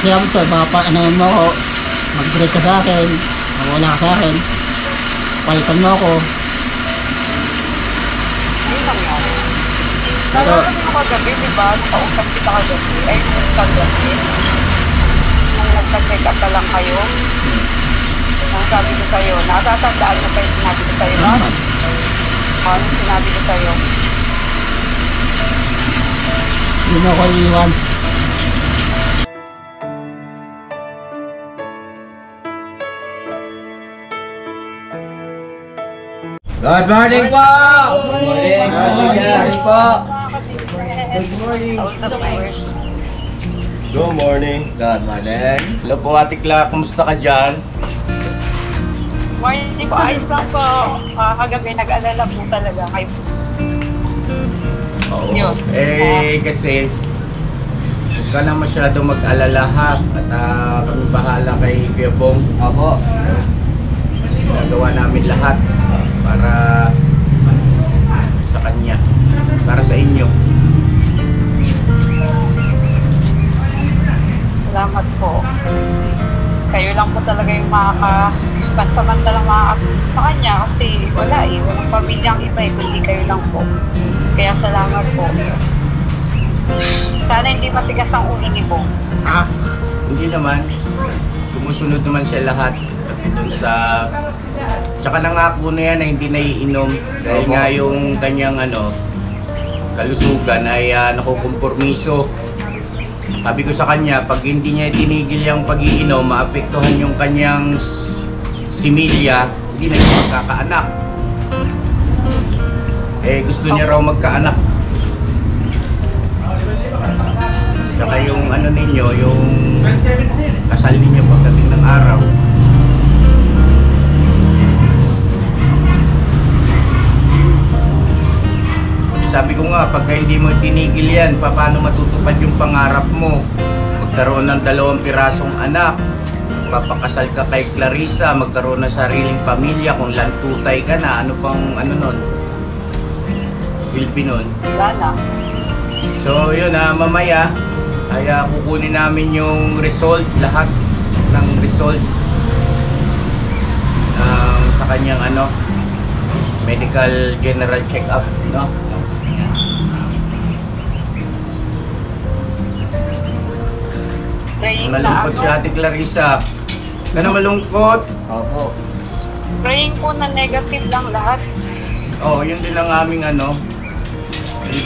Kaya mo sir, baka ano mo ako, mag-break ka sa akin, mawala ka sa akin, palitan mo ako. Yun lang yan. Pero, Nalala mo kagabi, di ba? Nakausap kita kagabi. Ay, nung isang gabi. Nung nagpa-check up ka lang kayo. Nung sabi ko sa'yo, natatandaan mo pa yung sinabi ko sa'yo, no? naman, Ano sinabi ko sa'yo? hindi mo ako iiwan. Good morning po! Good morning! Good morning po! Good morning. Good morning! Good morning! Hello po Ate Cla, kumusta ka dyan? Morning po. Ayos lang po. Kagabi, nag-alala po talaga kayo. Oo. Yun. Kasi huwag ka na masyado mag-alala ha. At kami bahala kay Kuya Bong. Opo. Nagawa namin lahat para sa kanya. Para sa inyo. Salamat po. Kayo lang po talaga yung pansamantalang makakatulong sa kanya kasi wala eh. Walang pamilyang iba eh, kundi kayo lang po. Kaya salamat po. Sana hindi matigas ang ulo ni Bong. Hindi naman. Sumusunod naman siya lahat. Pati dun sa... Tsaka nangako na yan na hindi naiinom. Dahil nga yung kanyang kalusugan ay nakukompormiso. Sabi ko sa kanya, pag hindi niya tinigil yung pag-iinom, maapektuhan yung kanyang similya, hindi na siya magkakaanak. Gusto niya raw magkaanak. Tsaka yung ninyo, yung kasal ninyo pagdating ng araw. Sabi ko nga, pagka hindi mo tinigil yan, paano matutupad yung pangarap mo? Magkaroon ng 2 pirasong anak, papakasal ka kay Clarissa, magkaroon ng sariling pamilya, kung lantutay ka na, ano pang nun? Silbi nun. Wala na. So yun mamaya, ay kukunin namin yung result, lahat ng result sa kanyang medical general check-up, no? Praying Malungkot si Ate Clarissa. Ka na malungkot? Opo. Praying po na negative lang lahat. Oo, yun din ang aming yun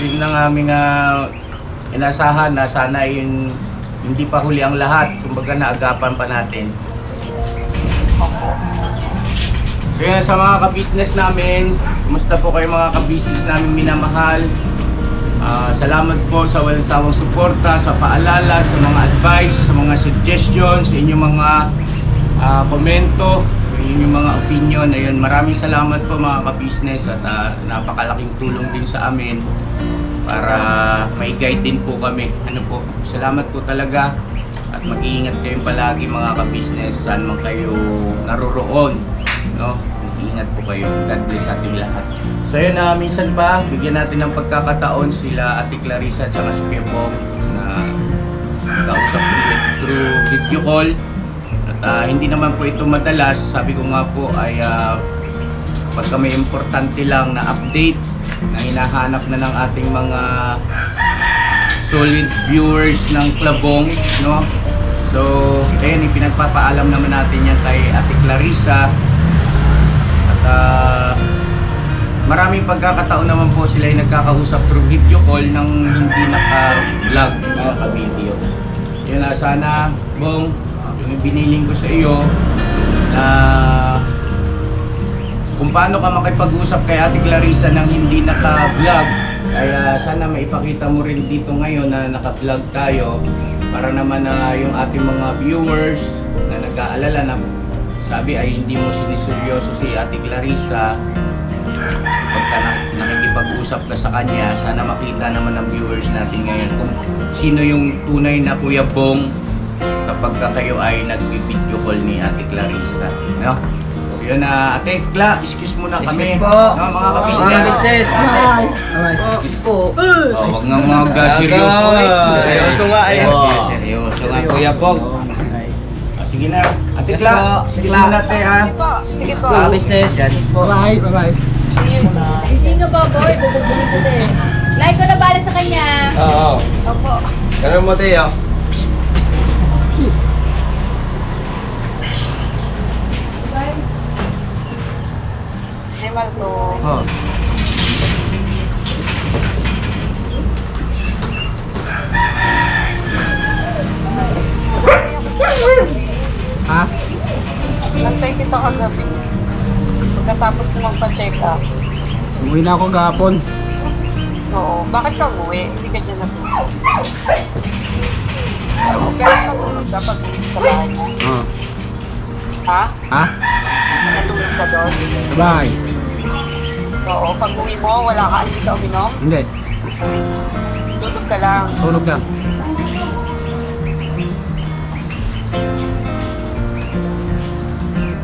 din ang aming inasahan na sana yun hindi pa huli ang lahat. Kumbaga naagapan pa natin. So yun, sa mga ka-business namin, kumusta po kayo mga ka-business namin minamahal? Salamat po sa walang sawang suporta, sa paalala, sa mga advice, sa mga suggestions, sa inyong mga komento, sa inyong mga opinion. Ayun, maraming salamat po mga ka-business at napakalaking tulong din sa amin para may guide din po kami. Salamat po talaga at mag-iingat kayo palagi mga ka-business saan man kayo naroroon, no? Mag-iingat po kayo. God bless ating lahat. So yun minsan pa, bigyan natin ng pagkakataon sila Ate Clarissa at saka si Kuya Bong na kausap through video call. At hindi naman po ito madalas, sabi ko nga po ay pagka may importante lang na update na hinahanap na ng ating mga solid viewers ng Klabong, no? So, ayun, pinagpapaalam naman natin yan kay Ate Clarissa. At maraming pagkakataon naman po sila ay nagkakausap through video call ng hindi naka-vlog, naka-video. Yun na, sana, Bong, yung biniling ko sa iyo na kung paano ka makipag-usap kay Ate Clarissa nang hindi naka-vlog, ay sana maipakita mo rin dito ngayon na naka-vlog tayo para naman yung ating mga viewers na nag-aalala na sabi ay hindi mo siniseryoso si Ate Clarissa. Pagka nakikipag-usap ka sa kanya, sana makita naman ng viewers natin ngayon kung sino yung tunay na Kuya Bong kapag kayo ay nag-video call ni Ate Clarissa, no? Yun na, Ate Gla, excuse muna kami. Excuse po. No, mga ka-business. Bye! Bye! Excuse po. Oh, wag nga mag-seryoso. Seryoso nga, ayun. Seryoso nga, Kuya Pog. Sige na. Ate Yes Gla, po. excuse Gla. muna, Ate, ha? Sige po. Sige po. Business. Bye! Bye! See you. Hindi nga ba, boy? Bubugulin ko din. Like ko na bala sa kanya. Oo. Opo. Ganun mo, Teo. Hey, Marco. Oh. Ha? Nantay kita kagabi. Pagkatapos mo magpa-check up. Umuwi na ako gahapon. Oo. Bakit ka umuwi? Hindi ka dyan natulog. Oo, pero natulog ka pag uwi sa bahay mo. Oh. Ha? Ha? Natulog ka doon? Bye! Oo. Pag uwi mo, wala ka, hindi ka uminom? Hindi. Tulog ka lang. Tulog lang.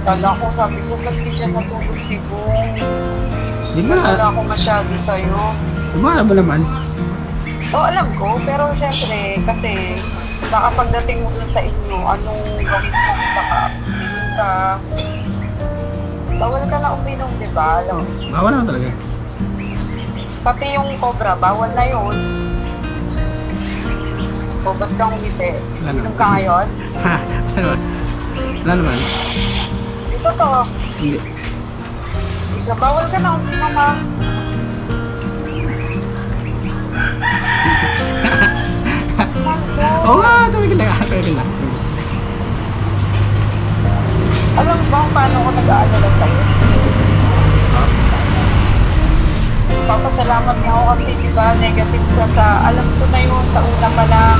Kala ko, sabi ko, ba't di dyan natulog si Bong? Di ba na? Wala ako masyado sa'yo. Di ba alam mo naman? Oo, alam ko, pero syempre, kasi baka pagdating mo dun sa inyo, anong gawin mo, baka uminom ka. Bawal ka na uminom, di ba? Alam mo. Bawal naman talaga. Pati yung cobra, bawal na yun. O, ba't kang umiti? Wala na. Inom ka ngayon? Ha? Ano naman? Wala naman? Ito to. Hindi. Bawal ka na uminom, ha? Oo nga! Tumigil na ka. Tumigil na. Alam mo ba kung paano ako nag-aalala sa'yo? Papasalamat nga ako kasi di ba negative ka sa, alam ko na yun, sa una pa lang,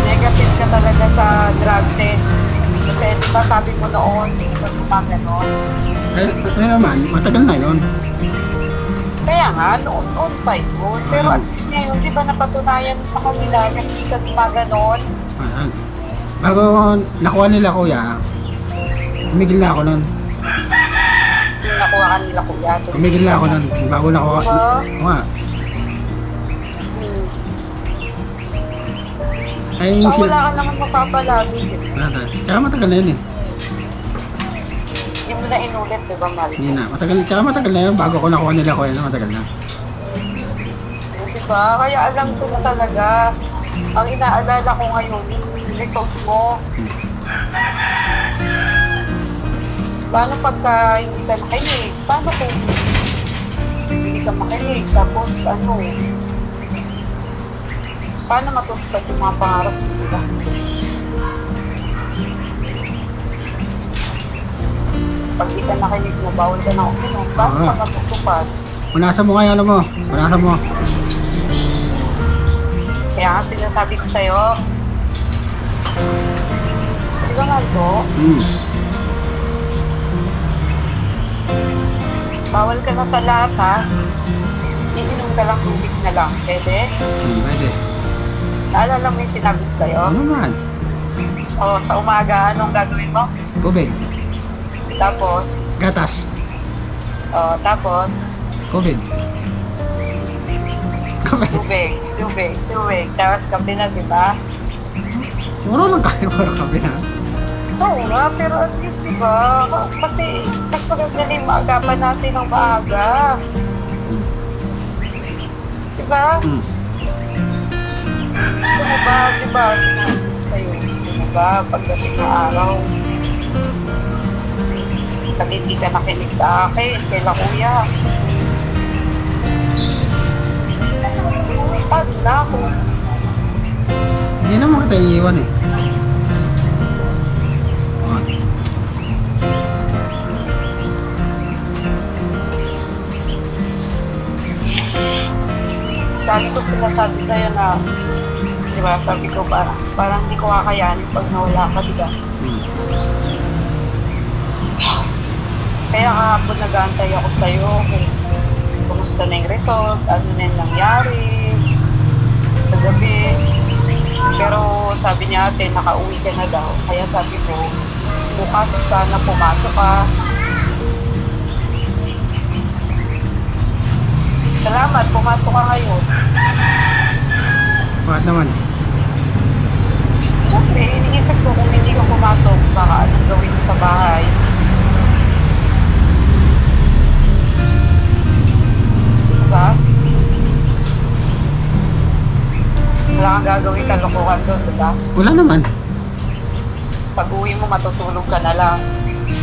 negative ka talaga sa drug test. Kasi di ba sabi mo noon, hindi ka gumagano. Ano naman? Matagal na yun. Kaya nga, noon pa yun. Pero at least ngayon, di ba napatunayan mo sa kanila na hindi ka gumaganon? Ayan. Bago nakuha nila kuya, tumigil na ako nun. Yung nakuha ka nila kuya. Tumigil na ako nun. Bago nakuha. Diba? Oo nga. Hmm. Ay, Saka wala ka naman mapapalagi. Wala talaga. Tsaka matagal na yun eh. Hindi mo na inulit, di ba, Marco? Hindi na. Tsaka matagal na yun. Bago ko nakuha nila kuya na matagal na. Diba? Kaya alam ko na talaga. Ang inaalala ko ngayon, yung result mo. Paano pagka hindi ka nakinig? Paano kung hindi ka makinig? Tapos ano? Paano matutupad yung mga pangarap mo, diba? Pag di ka nakinig mo, bawal ka na uminom. Paano ka matutupad? Punasan mo kayo, alam mo. Punasan mo. Kaya nga sinasabi ko sa'yo, di ba, Marco? Bawal ka na sa lahat, ha? Iinom ka lang tubig na lang. Pwede? Pwede. Naalala mo yung sinabi ko sa'yo? Ano naman? O, sa umaga, anong gagawin mo? Tubig. Tapos, Gatas. tapos, COVID. COVID. tubig. Tapos kape na, di ba? Puro lang kayo. Puro kape na. Oo nga, pero at least, di ba? Kasi, mas maganda na yung maagapan natin ng maaga. Di ba? Gusto mo ba, di ba? Sinabi ko sa'yo, gusto mo ba, pagdating na araw, pag hindi ka nakinig sa akin, kaila kuya. Paano na ako? Hindi naman kita iiwan eh. Sabi ko sinasabi sa'yo na, di ba, sabi ko parang hindi ko kakayanin pag nawala ka, di ba? Kaya kahapon nag-aantay ako sa'yo kung kumusta na yung result, ano na yung nangyari sa gabi. Pero sabi niya ate, nakauwi ka na daw. Kaya sabi ko, bukas sana pumasok ka Salamat, pumasok ka ngayon. Bakit naman? Siyempre, iniisip ko kung hindi ka pumasok, baka anong gawin mo sa bahay. Diba? Wala kang gagawin kalokohan doon, diba? Wala naman. Pag uwi mo, matutulog ka na lang.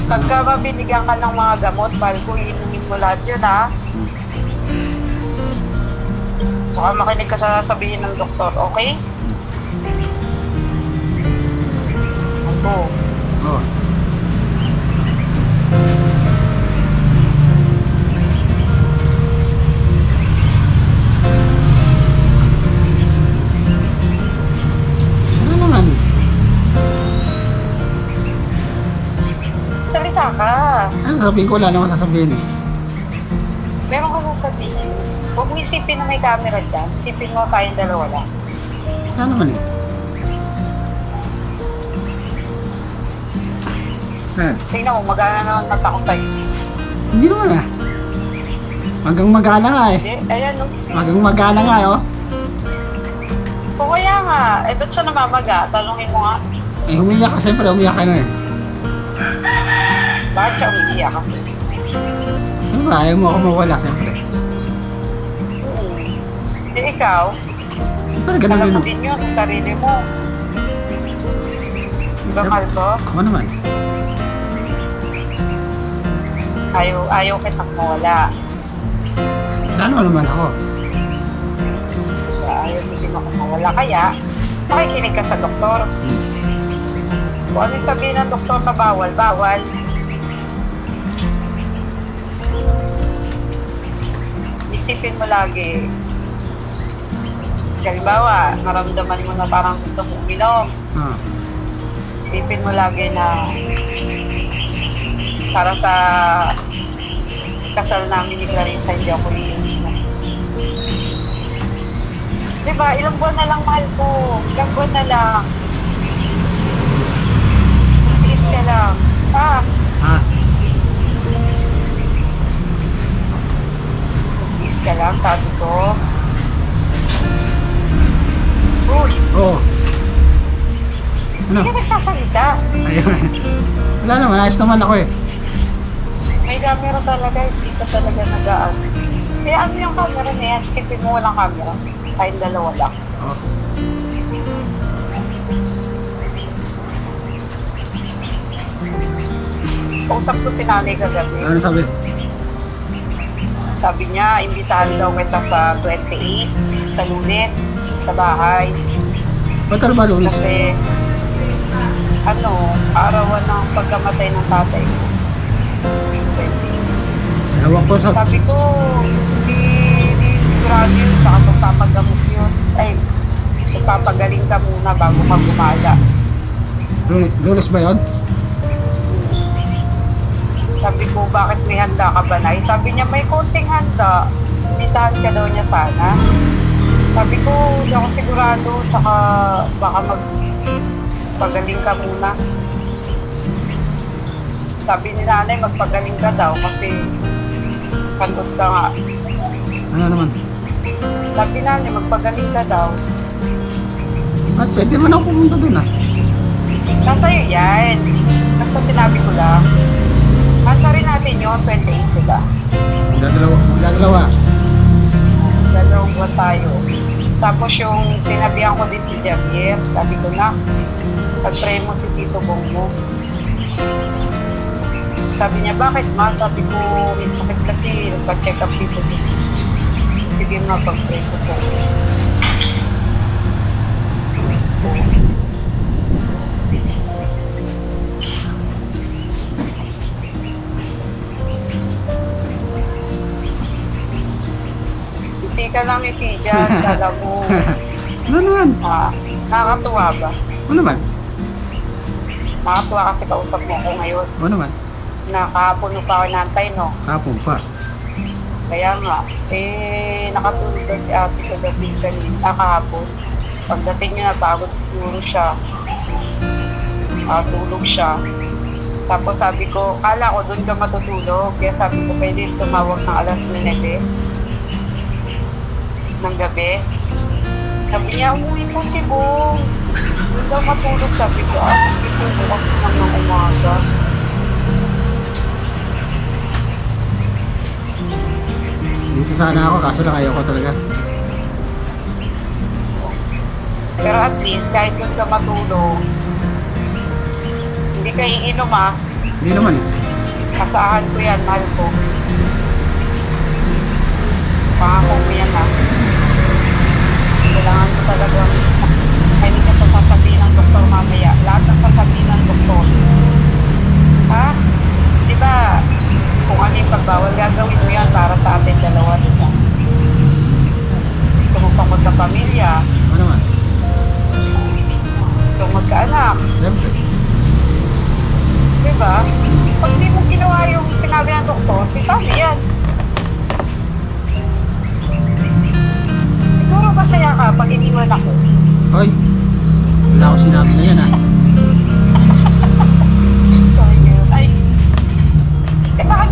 Pagka mabinigyan ka ng mga gamot, mahal ko, inumin mo lahat yun, ha? Baka makinig ka sa sasabihin ng doktor, okay? Ako. Oo. Ano naman? Salita ka. Ano sabihin ko? Wala naman sasabihin eh. Meron ka sasabihin. Huwag mo isipin na may camera dyan. Isipin mo tayong dalawa lang. Wala naman eh. Tingnan mo, magana naman mata ko sa'yo. Hindi naman ah. Magang magana nga eh. Hindi, ayan no. Magang magana nga eh oh. Kung kaya nga, ba't siya namamaga? Talungin mo nga. Eh umiyak ka, siyempre umiyak ka na eh. Bakit siya umiiyak kasi? Ano ba? Ayaw mo ako mawala siyempre. Hindi ikaw, Siyempre ganun alam mo yun. din yun sa sarili mo. Diba, Kalbo? Ako naman. Ayaw kitang mawala. Lalo naman ako. Ayaw mo din ako mawala. Kaya, makikinig ka sa doktor. Kung ano yung sabihin ng doktor na bawal, bawal. Isipin mo lagi. Halimbawa, maramdaman mo na parang gusto mo uminom. Ah. Isipin mo lagi na para sa kasal namin ni Clarissa, hindi ako iinom. Diba, ilang buwan na lang, mahal ko. Ilang buwan na lang. Tiis ka lang. Ah, Ah. tiis ka lang, sabi ko. Uy, Oo. Ano? hindi ka nagsasalita. Ayun. Wala naman. Ayos naman ako eh. May camera talaga, hindi ka talaga nagaan. Kaya ano yung camera na yan? Isipin mo walang camera. Tayong dalawa lang. Oo. Kausap ko si nanay kagabi. Ano sabi? Sabi niya, imbitahan daw kita sa 28, sa Lunes, sa bahay. Ba't ano ba lunes? Kasi, arawan ng pagkamatay ng tatay ko. 28. Ewan ko sa... Sabi ko, hindi sigurado yun, saka magpapagamot yun. Ay, magpapagaling ka muna bago ka gumala. Lunes ba yun? Sabi ko, bakit may handa ka ba, Nay? Sabi niya, may konting handa. Imbitahan ka daw niya sana. Sabi ko, hindi ako sigurado, saka baka magpagaling ka muna. Sabi ni nanay, magpagaling ka daw kasi kandot ka nga. Ano naman? Sabi nanay, magpagaling ka daw. At pwede man ako pumunta dun ah. Nasa iyo yan. Basta sinabi ko lang. Nasa rin natin yun, 28, diba? Magdadalawa. Dalawang buwan tayo. Tapos yung sinabihan ko din si Javier, sabi ko na, pag-pray mo si Tito Bongo. Sabi niya, bakit ma? Sabi ko, may sakit kasi, nagpa-check up dito. Sige ma, pag-pray ko po. Hindi ka lang iti dyan, kala mo. Ano naman? Nakakatuwa ba? Ano naman? Nakakatuwa kasi kausap mo ko ngayon. Ano naman? Nakahapon mo pa ako nantay, no? Kapong pa. Kaya nga, nakatulog daw si ate sa gabi kanina, kahapon. Pagdating niya, napagod siguro siya. Tulog siya. Tapos sabi ko, kala ko doon ka matutulog. Kaya sabi ko, pwede tumawag ng alas 9. ng gabi. Sabi niya, umuwi po si Bong. Hindi daw matulog. Sabi ko, sige po bukas naman ng umaga. Dito sana ako, kaso lang ayoko talaga. Pero at least, kahit doon ka matulog, hindi ka iinom Hindi naman eh. Asahan ko yan, mahal ko. Pangako mo yan Kailangan mo talagang hindi ka sasabihin ng doktor mamaya. Lahat ng sasabihin ng doktor. Di ba, kung ano yung pagbawal, gagawin mo yan para sa atin dalawa, diba? Gusto mo pang magkapamilya. Ano naman? Gusto mo magkaanak. Siyempre. Diba? Pag di mo ginawa yung sinabi ng doktor, di paano yan? Siguro masaya ka pag iniwan ako. Hoy, wala akong sinabi na yan Ay, bakit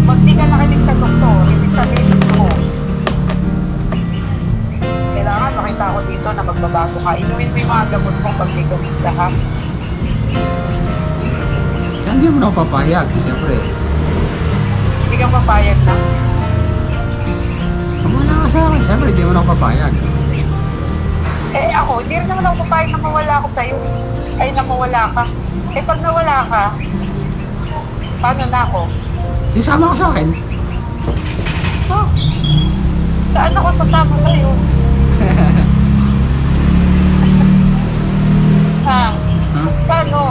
pag di ka nakinig sa doktor, ibig sabihin gusto mo. Kailangan makita ko dito na magbabago ka. Inuwin mo yung mga gamot mo pag may gamit ka, ha? Kaya hindi mo na ako papayag, siyempre. Hindi ka papayag na. Wala ka sa akin, siyempre hindi mo na ako papayag. Ako, hindi rin naman ako papayag na mawala ako sa'yo. Ay, na mawala ka. Pag nawala ka, paano na ako? Di sama ka sa akin. Saan ako sasama sa'yo? Ha? Paano?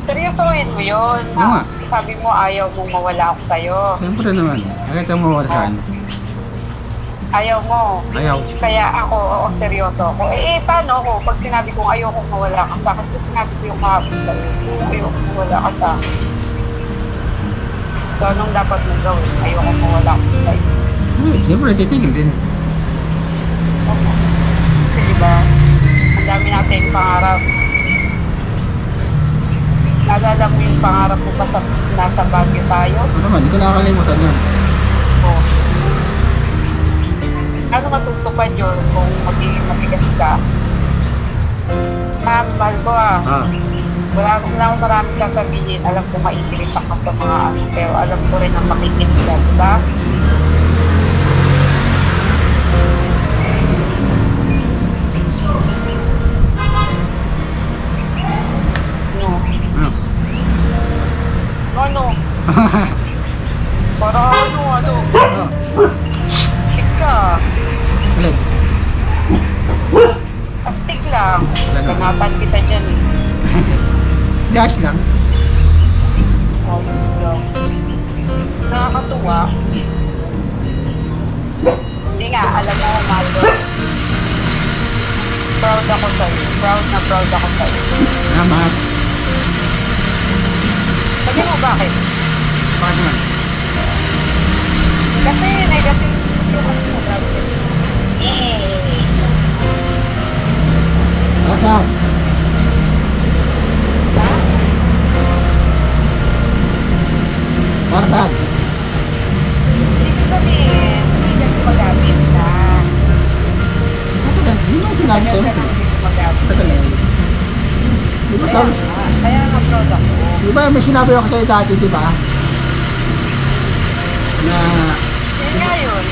Seryosohin mo yun. Oo nga. Sabi mo ayaw mong mawala ako sa'yo. Siyempre naman. Bakit ang mawala sa akin? Ayaw mo. Ayaw. Kaya ako, seryoso ako. Paano ako? Pag sinabi kong ayaw kong mawala ka sa akin, kasi sinabi ko yung kahapon sa'yo, ayaw kong mawala ka sa akin. So, anong dapat mong gawin? Ayaw kong mawala ka sa akin. Siyempre, titigil din. Kasi diba, ang dami natin pangarap. Naalala mo yung pangarap mo pa sa nasa Baguio tayo? Ano naman, hindi ko nakakalimutan yun. Oo. Ano matutupad yun kung magiging matigas ka? Mahal ko Wala akong maraming sasabihin. Alam ko maiilit ako sa mga pero alam ko rin ang makikinig ka, diba? Ano? Para ano? Astig ka. Alin? Astig lang. Ganun. Kanapan kita dyan eh. Dash lang. Ayos lang. Nakakatuwa. Hindi nga, alam mo, Malo. Proud ako sa'yo. Proud ako sa'yo. Salamat. Sabi mo bakit? Bakit naman? Kasi negative yung ano mo. Para saan? Para saan? Ibig sabihin, hindi ka gumagamit na. Matagal. Hindi mo sinabi sa'yo. Hindi ka gumagamit. Matagal na yun. Di ba sabi? Kaya nga proud ako. Di ba may sinabi ako sa'yo dati, di ba? Na Yun nga yun.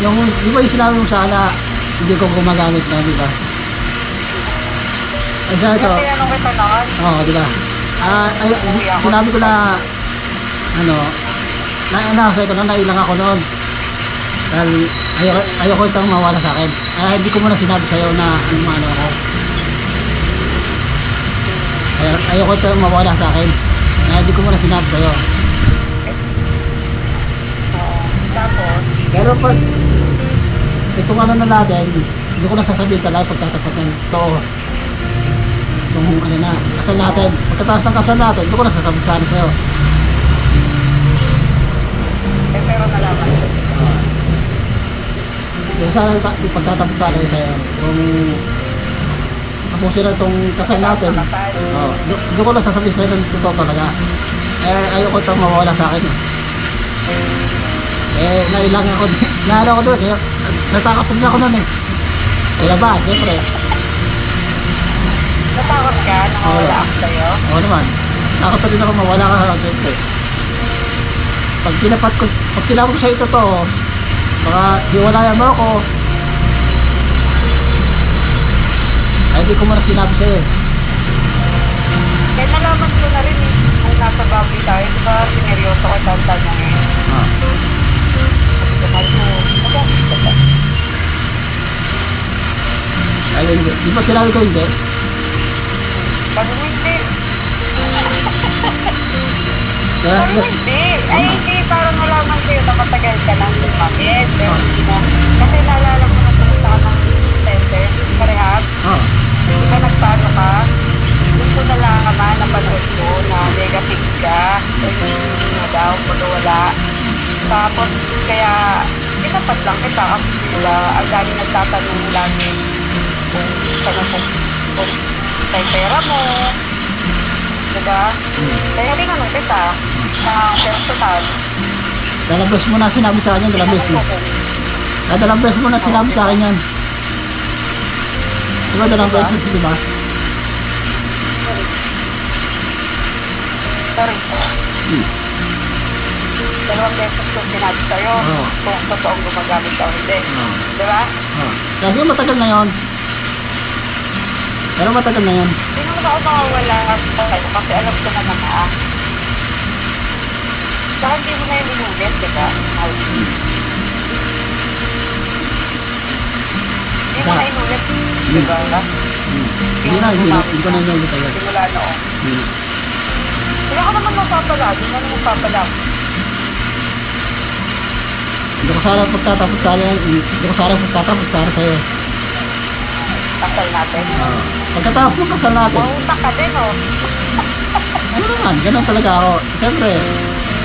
yung, di ba yung sinabi mo sana hindi ko gumagamit na, di ba? Ay sa ito. Kasi anong kita noon? Oo, di ba? Sinabi ko na sa ito na nailang ako noon. Dahil ayoko itong mawala sa akin. Hindi ko muna sinabi sa'yo na ano ako. Ayoko itong mawala sa akin. Hindi ko muna sinabi sa'yo. Tapos, Pero pag itong ano na natin, hindi ko na sasabihin talaga pagtatapat ng ito. Itong kasal natin. Pagkataas ng kasal natin, hindi ko na sasabihin sana sa'yo. pero nalaman ko. Yung sana pagtatapos sana sa'yo. Kung tapusin na itong kasal natin, hindi ko na sasabihin sa'yo ng totoo talaga. ayoko ito mawawala sa akin. Nailang ako. Naano ako doon. Natakot na ako nun eh. Kaya ba, siyempre. Natakot ka na mawala ako sa'yo? Oo naman. Takot pa rin ako mawala ka, siyempre. Pag sinabi ko sa'yo totoo, baka hiwalayan mo ako. Ay, hindi ko muna sinabi sa'yo eh. Kaya nalaman ko na rin eh. Kung nasa baboy tayo, di ba sineryoso ko tanta niya ngayon? Sabi ko, maganda ka ba? Ay, hindi. Di ba sinabi ko hindi? Sabi mo hindi. Kaya, Sabi mo hindi. Ay, hindi. Parang nalaman ko yun na matagal ka lang lumamit. Pero hindi na. Kasi naalala ko na pumunta ka ng center. Parehab. Di ba nagpaano ka? Gusto na lang naman napanood ko na negative ka. Na daw, wala. Tapos, kaya, inapat lang kita. Kasi diba, ang dami nagtatanong lagi kung saan kung may pera mo. Diba? Kaya tinanong kita na personal. dalawang beses mo na sinabi sa akin yan, dalawang beses. Dalawang beses mo na sinabi sa akin yan. Diba dalawang beses, diba? Sorry. Dalawang beses ko sinabi sa'yo kung totoong gumagamit ka o hindi. Diba? Sabi ko matagal na yun. Pero matagal na yun. Hindi naman ako makawala sa'yo kasi alam ko naman na. Saka hindi mo na yung inulit, diba? Hindi mo na inulit, diba? Hindi ko na inulit agad. Simula noon. Wala ka naman mapapala, hindi na naman mapapala. Hindi ko sana pagtatapos sa'yo. Kasal natin. Pagkatapos ng kasal natin, Mautang ka din, oh. ano naman, ganun talaga ako. Siyempre,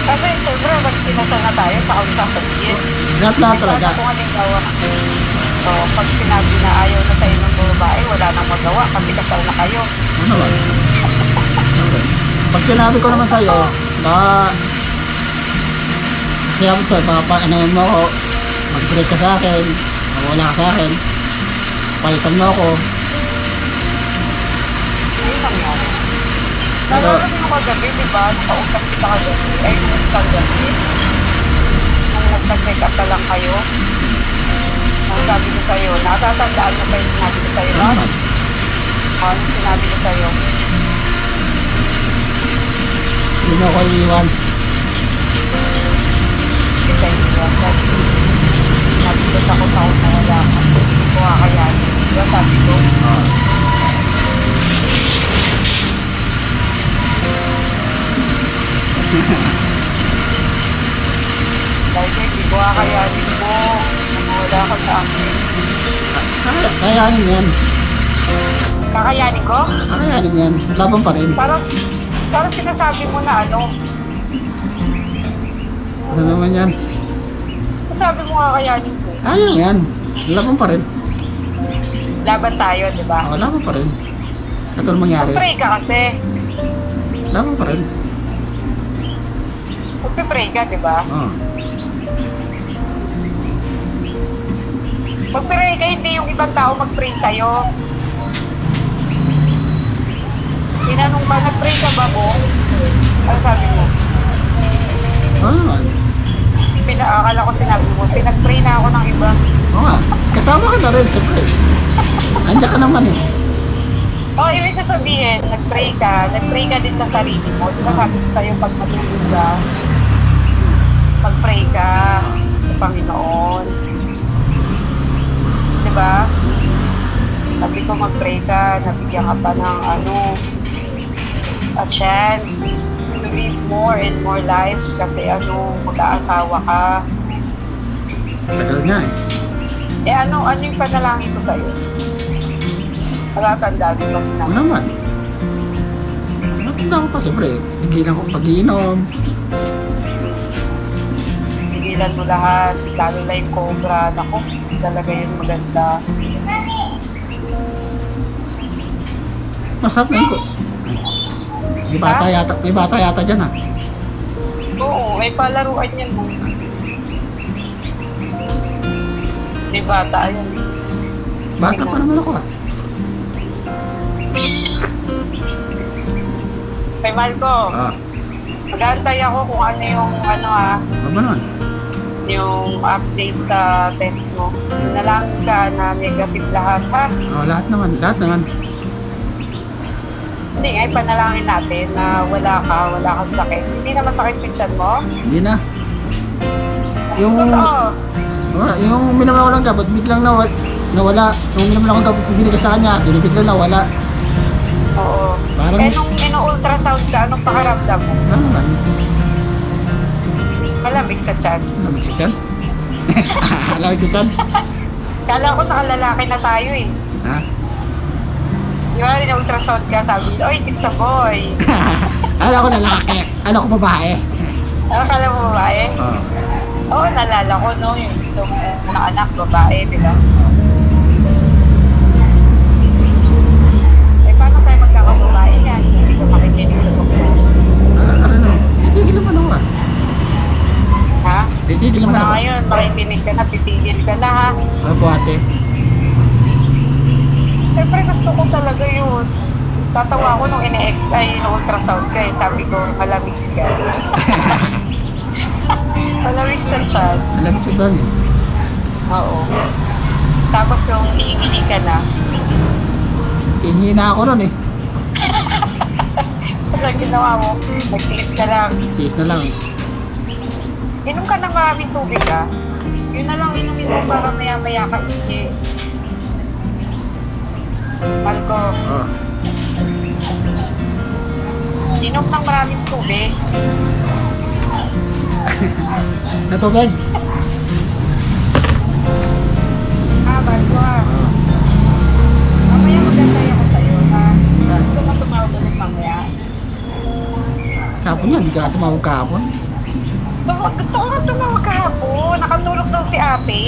Kasi, siyempre, pag pinasal na tayo, sa kung sasabihin. lahat talaga. Kung halimbawa, so, pag sinabi na ayaw na tayo ng babae, wala nang magawa kasi kasal na kayo. Ano naman? Okay. Pag sinabi ko naman sa'yo, baka sinabi ko sa'yo, baka ano mo ako, mag-break ka sa akin, mawala ka sa akin, palitan mo ako. Ayun lang yan. Nalala mo kagabi, di ba? Nakausap kita kagabi. Ay, nung isang gabi. Nung nagpa-check up na lang kayo. Ang sabi ko sa'yo, natatandaan mo pa yung sinabi ko sa'yo, no? Ano sinabi ko sa'yo? Hindi mo ako iiwan. Kita yung iwasan. Sabi ko sa kung taon na wala ka. Hindi ko kakayanin. Diba sabi ko? Dahil ko, hindi ko kakayanin mo. Wala ka sa akin. Kayanin mo yan. Kakayanin ko? Kayanin mo yan. Laban pa rin. Parang sinasabi mo na ano. Ano naman yan? Sabi mo kakayanin ko. Ayaw yan. Laban pa rin. Laban tayo, di ba? Laban pa rin. Katulad mangyari. Mag-pray ka kasi. Laban pa rin. Mag-pray ka, di ba? Mag-pray ka, hindi yung ibang tao mag-pray sa'yo. Tinanong ba, nag-pray ka ba mo? Ano sabi mo? Akala ko sinabi mo, pinag-pray na ako ng iba. Oo nga. Kasama ka na rin, siyempre. Andiyan ka naman eh. Ibig sabihin, nag-pray ka din sa sarili mo. Di ba sabi ko sa'yo, pag matulog ka, mag-pray ka sa Panginoon. Di ba? Sabi ko mag-pray ka, nabigyan ka pa ng a chance to live more and more life kasi mag-aasawa ka. Tagal nga eh. Ano yung panalangin ko sa'yo? Palatandaan mo kasi Ano naman? Natanda ko pa siyempre. Tigilan ko pag-iinom. Tigilan mo lahat, lalo na yung cobra. Naku, talaga yun maganda. Masarap na ko. May bata yata dyan ha. Oo, may palaruan yan mo. May bata, ayun. Bata pa naman ako ah. Kay Marco, Ah, mag-aantay ako kung ano yung ba nun? yung update sa test mo. Nalangin ka na negative lahat, ha? Oh, lahat naman. Hindi, ay panalangin natin na wala kang sakit. Hindi na masakit yung tiyan mo? Hindi na. Yung, Totoo. yung minamawalang gamot, biglang nawala. Yung minamawalang gamot, binigay sa kanya, biglang nawala. Oo. Parang- Eh, nung ino-ultrasound ka, anong pakaramdam mo? Ano naman? Malamig sa tiyan. Lamig si Chan? Lamig si Chan? Kala ko nakalalaki na tayo eh. Ha? Di ba, ino-ultrasound ka, sabi ko, oy, it's a boy. Ano ko lalaki? Ano ko babae? Akala mo babae? Oh. Oo, nalala ko, no, yung gusto mo na anak, babae, di ba? Eh, paano tayo magkakababae yan? Hindi ko makikinig sa doktor. Ano no? Titigil naman ako ah. Ha? Titigil naman Mula ako. ngayon, makikinig ka na, titigil ka na, ha? Ano po ate? Siyempre, gusto ko talaga yun. Tatawa ako nung ultrasound ka eh. Sabi ko, malamig ka. Malamig sa tiyan. Lamig si Chan eh. Oo. Tapos yung iingi ka na, Hinihina ako nun eh. sa ginawa mo, nagtiis ka lang. Tiis na lang. Inom ka ng maraming tubig ah. Yun na lang inumin mo para maya-maya ka hindi. Malco, Oh. inom ng maraming tubig. Na tubig? Malco ah. Mamaya magantay ako sa'yo ha. Gusto mo tumawag ulit mamaya. Kapon yan, hindi ka tumawag kahapon. Gusto ko nga tumawag kahapon. Nakatulog daw si ate.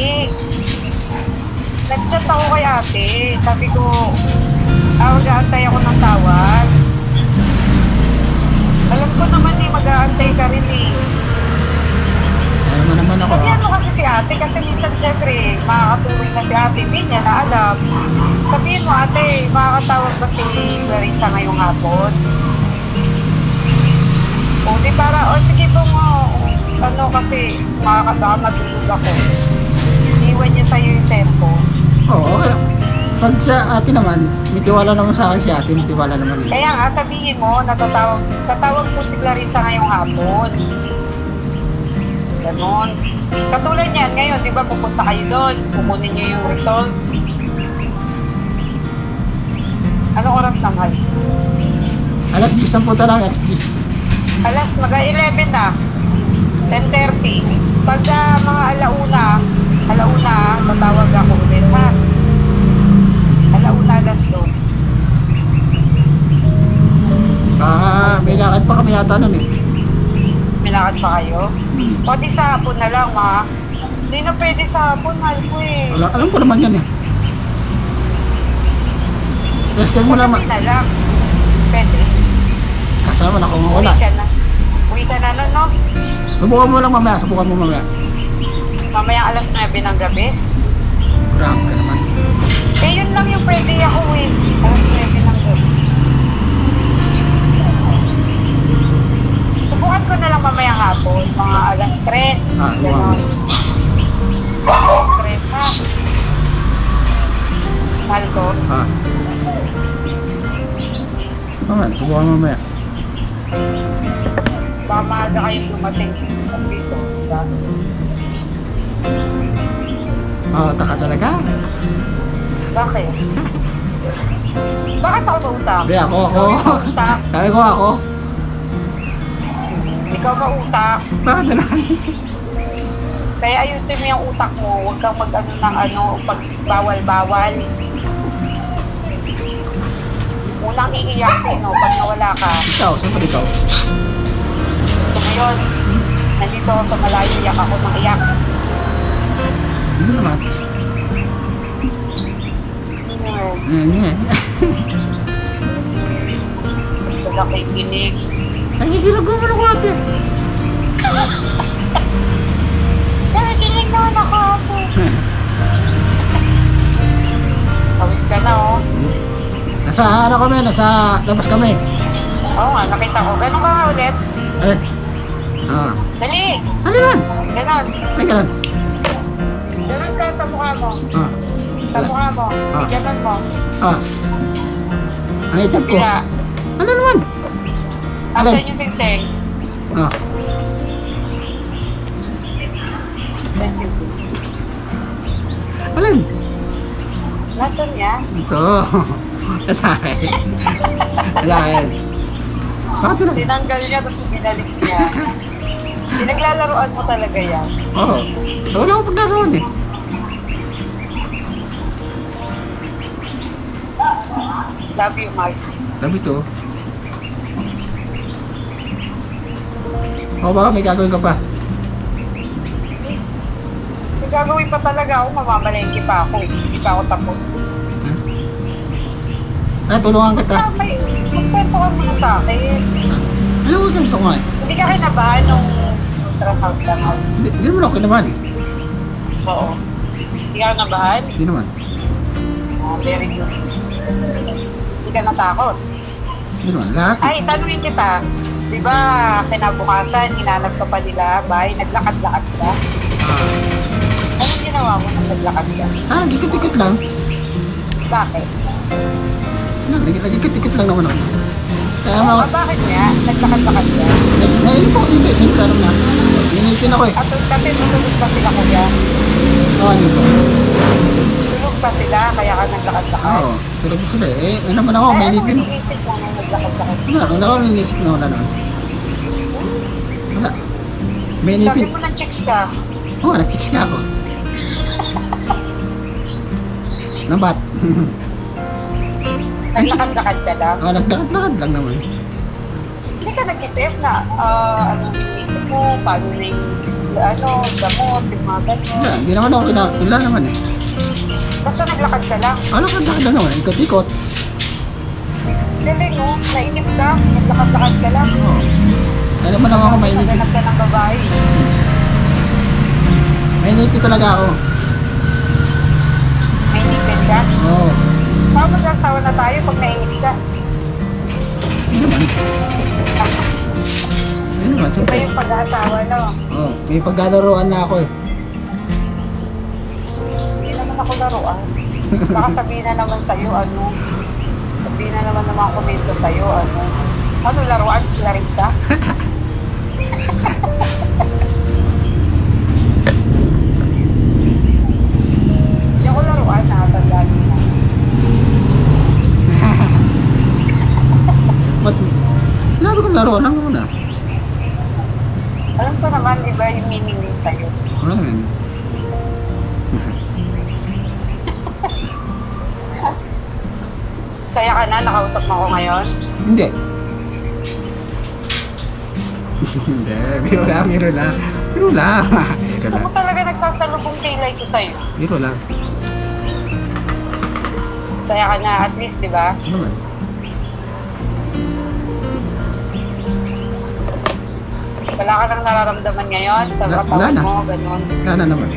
Nag-chat ako kay ate. Sabi ko, mag-aantay ako ng tawag. Alam ko naman eh, mag-aantay ka rin eh. Ayaw mo naman ako Sabihan ah. mo kasi si ate, kasi minsan syempre, makakatulog na si ate, hindi niya na alam. Sabihin mo ate, makakatawag ba si Clarissa ngayong hapon? O di para, o sige po mo, ano kasi, matulog ako. Iwan niya sa'yo yung cellphone. Oo, okay lang. Pag siya ate naman, may tiwala naman sa akin si ate, may tiwala naman eh. Kaya nga, sabihin mo, tatawag po si Clarissa ngayong hapon. Ganon. Katulad niyan, ngayon, di ba pupunta kayo doon, kukunin niyo yung result. Anong oras na, mahal? Alas 10 ang punta namin, alas 10. Alas, mag-11 na. 10:30. Pag mga alauna, tatawag ako ulit, ha? Alauna, alas 2. May lakad pa kami yata nun eh. May lakad pa kayo? O di sa hapon na lang, ma. Hindi na pwede sa hapon, mahal ko eh. Alam ko naman yan eh. Testing mo naman. Sabi na lang. Pwede. Kasama na kung wala. Uwi ka na nun, no? Subukan mo lang mamaya, subukan mo mamaya. Mamayang alas 9 ng gabi. Grabe ka naman. Eh, yun lang yung pwede ako eh. Alas 9 ng gabi. Subukan ko na lang mamayang hapon. Mga alas 3. Ah, Ganon. Alas 3, ha? Mahal ko. Ah. Mamaya, subukan mo mamaya. Baka maaga kayong dumating sa piso. Oh, taka talaga. Bakit? Bakit ako mautang? Hindi, ako. Utak. Sabi ko ako. Ikaw mautak. Bakit na lang? Kaya ayusin mo yung utak mo. Huwag kang mag-ano ng ano, pag bawal-bawal. Unang iiyak sino pag nawala ka. Ikaw, siyempre ikaw. Gusto mo yun? Nandito ako sa malayo, iyak ako ng iyak. Hindi naman. Yan. Gusto na kay kinig. Ay, sinagawa mo ng ate. Kaya kinig naman ako ako. Pawis ka na oh. Nasa ano kami, nasa labas kami. Oo nga, nakita ko. Ganun ka nga ulit. Alin? Ah. Dali! Alin man? Ganon. Ay, ganun. Ganon ka sa mukha mo. Ah. Sa mukha mo. Ah. Ganon mo. Ah. Ang item ko. Bila. Ano naman? Alin? Asan yung singsing? Ah. Asan singsing? Alin? Nasaan niya? Ito. Nasa akin. Nasa akin. Bakit na? Tinanggal niya tapos binalik niya. Pinaglalaroan mo talaga yan. Oo. Wala akong paglaruan eh. Love you, Mark. Labi to. O baka may gagawin ka pa. May gagawin pa talaga ako, mamamalengke pa ako. Hindi pa ako tapos. Tulungan kita. May magkwento ka muna sa akin. Ano mo ganito nga eh? Hindi ka kinabahan nung ultrasound lang ako. Hindi naman ako kinabahan eh. Oo. Hindi ka kinabahan? Hindi naman. Very good. Hindi ka natakot. Hindi naman. Lahat. Ay, tanungin kita. Di ba kinabukasan, hinanap ka pa nila, bahay, naglakad-lakad ka? Anong ginawa mo nung naglakad ka? Nagikit-ikit lang. Bakit? Nagikit-ikit lang naman ako. Kaya mga... Bakit nga? Naglakad-lakad ka? Nainip ako dito eh. Siyempre ano na. Inipin ako eh. At kasi tutulog pa sila kuya. Oo, ano ba? Tulog pa sila, kaya ka naglakad-lakad. Oo. Tulog sila eh. Ano naman ako, may inipin. Ano iniisip mo nung naglakad-lakad? Wala ako ninisip na wala naman. Wala. May Sabi inipin. mo ng chicks ka. Oo, nag-chicks ka ako. Nabat. Naglakad-lakad ka lang. Oo, nagdakad-lakad lang naman. Hindi ka nag-isip na, anong iniisip mo, paano na yung, gamot, yung mga ganun. Wala, hindi naman ako wala naman eh. Basta naglakad ka lang. Ano nagdakad lang naman, ikot-ikot. Galing mo, nainip ka, naglakad-lakad ka lang. Oo. Kaya naman ako mainipin. Naganap ka ng babae. Mainipin talaga ako. Nainipin ka. Oo. Paano mag-asawa na tayo pag nainip ka? Hindi naman. Hindi naman, Iba siyempre. yung pag-asawa, no? Oo, may paglalaroan na ako eh. Hindi naman ako laruan. Baka sabihin na naman sa'yo, sabihin na naman ng mga komento sa'yo, ano laruan, sila rin siya? Hindi ako laruan, nakatandaan mo na. Ba't? Sinabi kong laruan lang muna. Alam ko naman, iba yung meaning din sa'yo. Ano naman? Saya ka na, nakausap mo ako ngayon. Hindi. Hindi, biro lang, biro lang. Biro lang. Biro Gusto lang. mo talaga nagsasalubong kilay ko sa'yo. Biro lang. Saya ka na, at least, di ba? Ano naman? Wala ka nang nararamdaman ngayon sa Wala katawan na. mo, ganun. Wala na naman.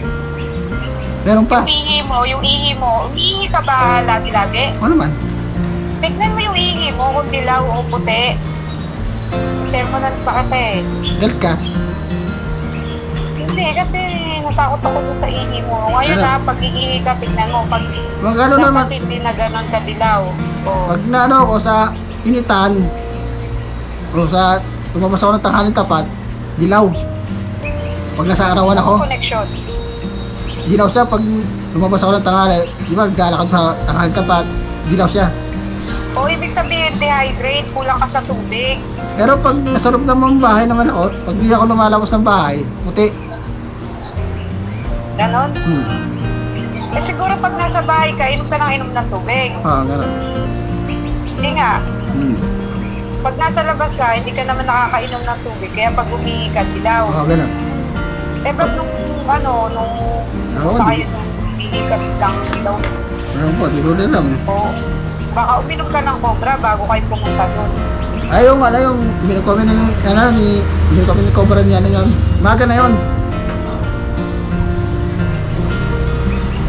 Meron pa. Yung ihi mo, umihi ka ba lagi-lagi? Ano naman? Tignan mo yung ihi mo kung dilaw o puti. Sermonan pa kita eh. Galit ka? Hindi, kasi natakot ako dun sa ihi mo. Ngayon Ano? pag iihi ka, tignan mo. Pag Magkano naman? dapat hindi na ganon ka dilaw. O, Pag naano ako sa initan, o sa lumabas ako ng tanghaling tapat, dilaw. Pag nasa arawan ako, connection. dilaw siya. Pag lumabas ako ng tanghali, di ba, naglalakad sa tanghaling tapat, dilaw siya. O, ibig sabihin, dehydrate, kulang ka sa tubig. Pero pag nasa loob ng bahay naman ako, pag di ako lumalabas ng bahay, puti. Ganon. Hmm. Eh siguro pag nasa bahay ka, inom ka ng inom ng tubig. Ganun. Hindi nga. Hmm. Pag nasa labas ka, hindi ka naman nakakainom ng tubig. Kaya pag umihi ka, dilaw. Ganun. Eh ba't nung Oo, tayo nung umihi ka lang dilaw. Ano po, di ko rin alam. O, baka uminom ka ng cobra bago kayo pumunta doon. Ay, yung ano, yung binukome na yung, ano, binukome ni Cobra niya, ano yun. Maga na yun.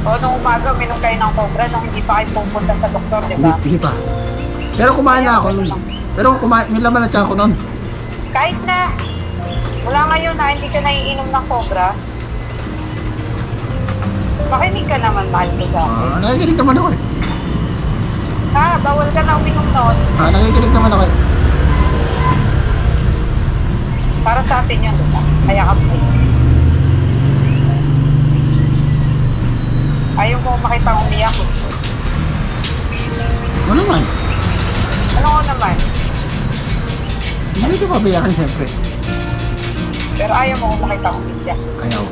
O, nung umaga, minom kayo ng Cobra nung hindi pa kayo pupunta sa doktor, di ba? Hindi pa. Pero kumain na ako nun. Pero kumain, may laman na tiyan ko nun. Kahit na, mula ngayon na hindi ka naiinom ng Cobra, makinig ka naman, mahal ko sa akin. Nakikinig naman ako eh. Bawal ka na uminom noon. Nakikinig naman ako eh. Para sa atin yun, diba? Kaya ka po. Ayaw mo makita umiyak, gusto. Ano naman? Ano ko naman? Hindi ko pabayakan siyempre. Pero ayaw mo makita umiyak. Ayaw.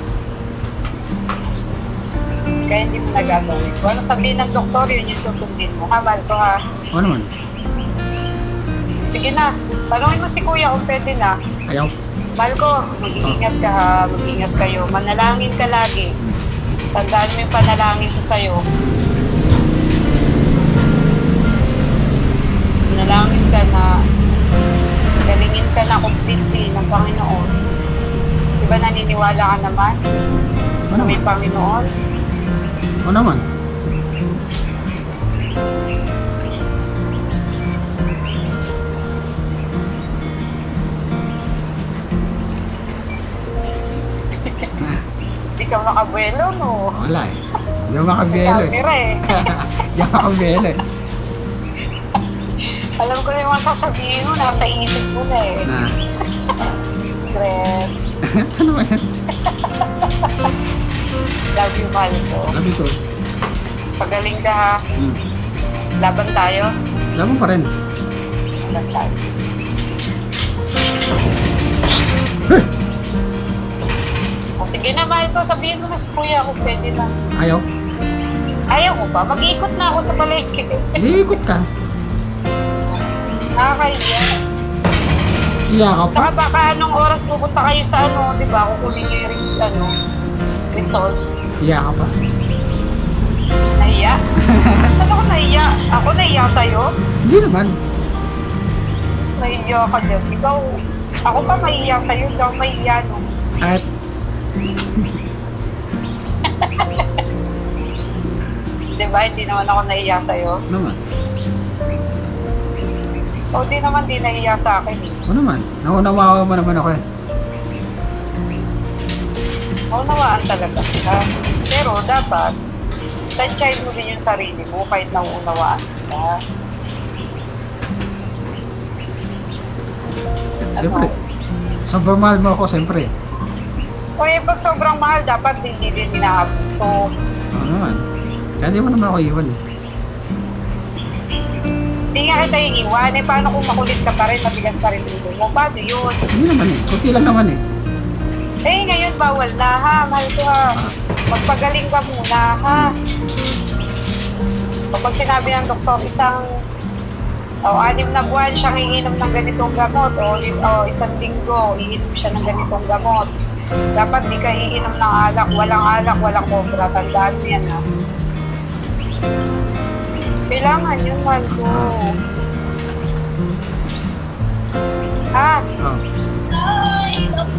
Kaya hindi mo nagagawin. Kung ano sabihin ng doktor, yun yung susundin mo. Mahal ko ha. Ano naman? Sige na. Tanungin mo si kuya kung pwede na. Ayaw. Mahal ko, mag-iingat ka ha. Mag-iingat kayo. Manalangin ka lagi. Tandaan mo yung panalangin ko sa'yo. Manalangin ka na galingin ka na completely ng Panginoon. Diba naniniwala ka naman Ano na may naman? Panginoon? Ano naman? Hindi ka makabuelo, no? Wala eh. Hindi ako makabiyelo eh. Camera eh. Hindi ako makabiyelo eh. Alam ko na yung mga sasabihin mo, nasa isip mo na eh. Na. Fred, Ano ba yan? love you, mahal ko. Labi ko. Pagaling ka ha. Laban tayo. Laban pa rin. Laban tayo. O sige na, mahal ko. Sabihin mo na si kuya kung pwede na. Ayaw. Ayaw ko ba? Mag-ikot na ako sa palengke. Hindi ikot ka. Nakakahiya. Iya ka pa. Tsaka baka anong oras pupunta kayo sa ano, di ba? Kukunin nyo yung result. Iya ka pa. Nahiya? Saan ako nahiya? Ako nahiya sa'yo? Hindi naman. Nahiya ka dyan. Ikaw, ako pa mahiya sa'yo. Ikaw mahiya, no? At Di ba? Hindi naman ako nahiya sa'yo. naman. O, di naman di nahiya sa akin. Eh. Ano naman? Naunawa mo naman ako eh. Naunawaan talaga kita. Pero dapat, tansyahin mo din yung sarili mo kahit nauunawaan kita. Siyempre. Sobrang mahal mo ako, siyempre. O eh, pag sobrang mahal, dapat hindi din inaabuso. Ano naman? Kaya di mo naman ako iwan eh. Hindi nga kita yung iwan. Eh, paano kung makulit ka pa rin, mabigat pa rin ulo mo? Paano yun? Hindi naman eh. Kunti lang naman eh. Eh, ngayon bawal na ha. Mahal ko ha. Magpagaling ka muna ha. Kapag sinabi ng doktor, isang 6 na buwan siyang iinom ng ganitong gamot o 1 linggo, iinom siya ng ganitong gamot. Dapat di ka iinom ng alak, walang Cobra. Tandaan mo yan ha. Kailangan yun, mahal ko. Oh.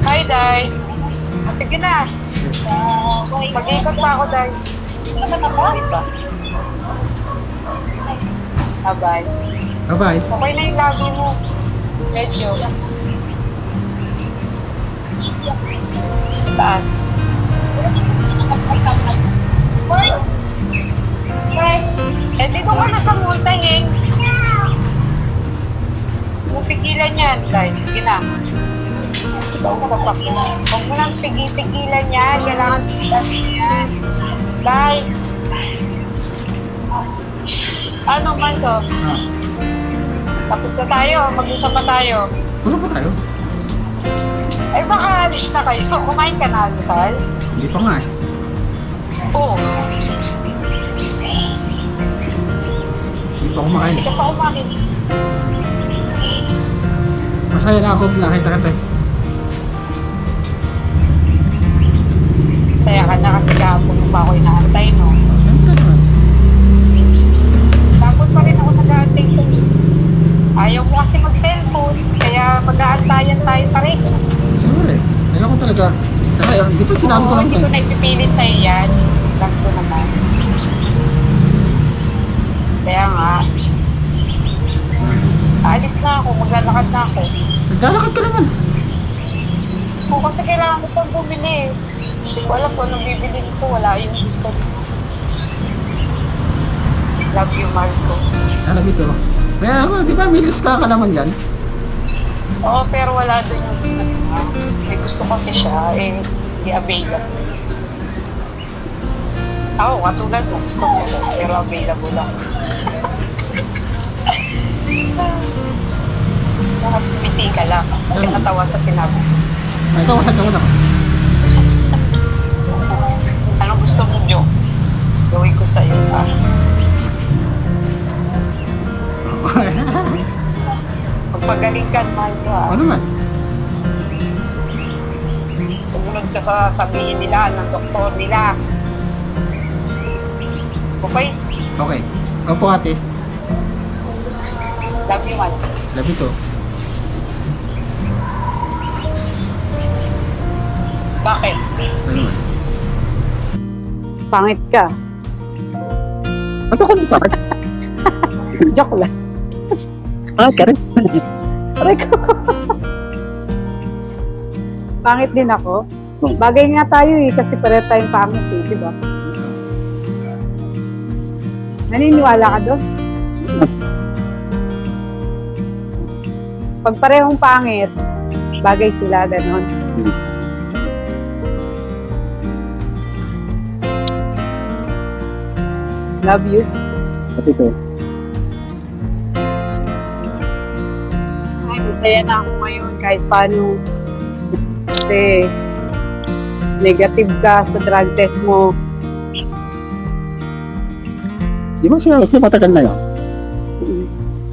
Hi, Day. Sige na. Mag-ikot pa ako, Day. Bye-bye. Bye-bye. Okay na yung lagi mo. Medyo. Taas. Eh, dito ka na sa multahing. Kung pigilan yan, guys. Sige na. Huwag mo nang pigilan yan. Kailangan pigilan yan. Bye. Ano man to? Tapos na tayo. Mag-usap pa tayo. Ano pa tayo? Ay, baka alis na kayo. Kumain ka na, almusal? Hindi pa nga eh. Oo. Hindi pa kumakain. Hindi ka pa kumain. Masaya na ako nakita kita eh. Kaya ka na kasi kahapon mo pa ako inaantay, no? Siyempre naman. Tapos pa rin ako nag-aantay sa'yo. Ayaw mo kasi mag-cellphone. Hindi pa sinabi ko lang Hindi to. ko na ipipilit sa'yo yan. Lang ko naman. Kaya nga, aalis na ako, maglalakad na ako. Naglalakad ka naman. Oo, kasi kailangan ko pang bumili. Hindi ko alam kung anong bibili ko. Wala yung gusto dito. Love you, Marco. Alam ito. Kaya ako, di ba may lista ka naman dyan? Oo, pero wala doon yung gusto dito. May gusto kasi siya, hindi available. Ako, katulad mo, gusto ko, pero available lang. Nakapiti ka lang. Kasi natawa sa sinabi. Ay, ikaw, wala ka. Anong gusto mo, Jo? Gawin ko sa'yo, ha? Magpagaling ka, Marco, ha? Ano naman? Sumunod ka sa sabihin nila ng doktor nila. Okay? Okay. Opo ate. Love you, man. Labi to. Bakit? Ano naman? Pangit ka. Ano ko nito? Joke lang. Karen. Aray ko. Pangit din ako. Bagay nga tayo kasi pareho tayong pangit di ba? Naniniwala ka doon? Pag parehong pangit, bagay sila, ganon. Love you. Pati to. Ay, masaya na ako ngayon kahit paano. Kasi negative ka sa drug test mo. Di ba siya matagal na yun?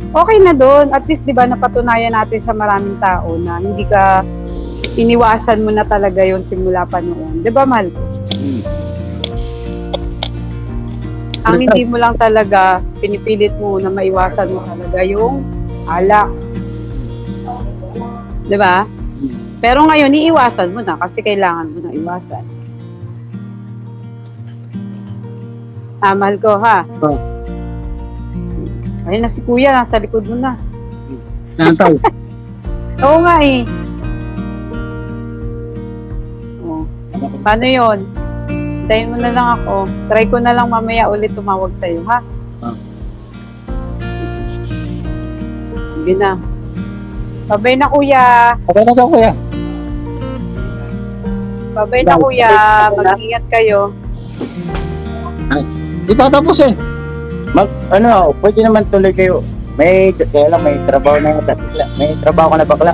Okay na doon. At least, di ba, napatunayan natin sa maraming tao na hindi ka iniwasan mo na talaga yon simula pa noon. Di ba, Mal? Ang hindi mo lang talaga pinipilit mo na maiwasan mo talaga yung alak. Di ba? Pero ngayon, iiwasan mo na kasi kailangan mo na iwasan. Mahal ko, ha? Oo. Ayun na si Kuya, nasa likod mo na. Nantaw. Oo nga eh. Oh. Paano yun? Hintayin mo na lang ako. Try ko na lang mamaya ulit tumawag sa'yo, ha? Ah. Sige na. Babay na, Kuya. Okay na daw kuya. Babay na, Kuya. Mag-ingat kayo. Di pa tapos eh. Pwede naman tuloy kayo. Kaya lang may trabaho na yata. May trabaho ka na bakla.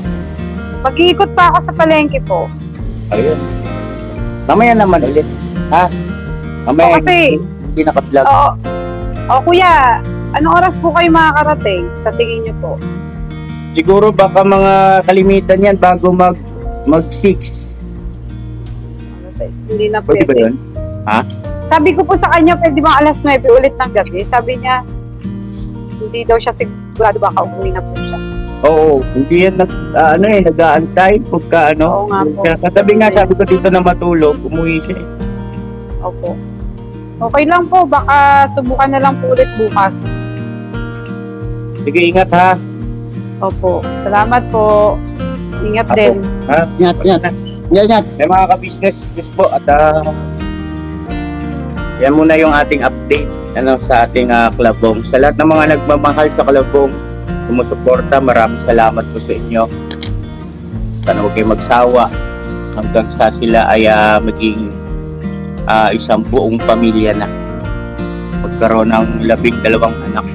Mag-iikot pa ako sa palengke po. Ayun. Mamaya naman ulit. Ha? Mamaya O, kasi- hindi naka-vlog. Oo. O, Kuya, anong oras po kayo makakarating sa tingin niyo po? Siguro baka mga kalimitan yan bago mag-6. Alas 6. Hindi na Pwede ba yun? Sabi ko po sa kanya, pwede bang alas 9 ulit ng gabi? Sabi niya, hindi daw siya sigurado, baka umuwi na po siya. Oo, hindi yan nag-aantay pagka Oo nga po. Katabi nga sabi ko dito na matulog, umuwi siya eh. Opo. Okay lang po, baka subukan na lang po ulit bukas. Sige, ingat ha. Opo. Salamat po. Ingat Apo. din. Ha? Ingat. May mga ka-business po at yan muna yung ating update sa ating Kalabong. Sa lahat ng mga nagmamahal sa Kalabong, sumusuporta, maraming salamat po sa inyo. Sana huwag kayo magsawa hanggang sa sila ay maging isang buong pamilya na. Magkaroon ng 12 anak.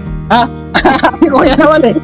Kuya naman eh.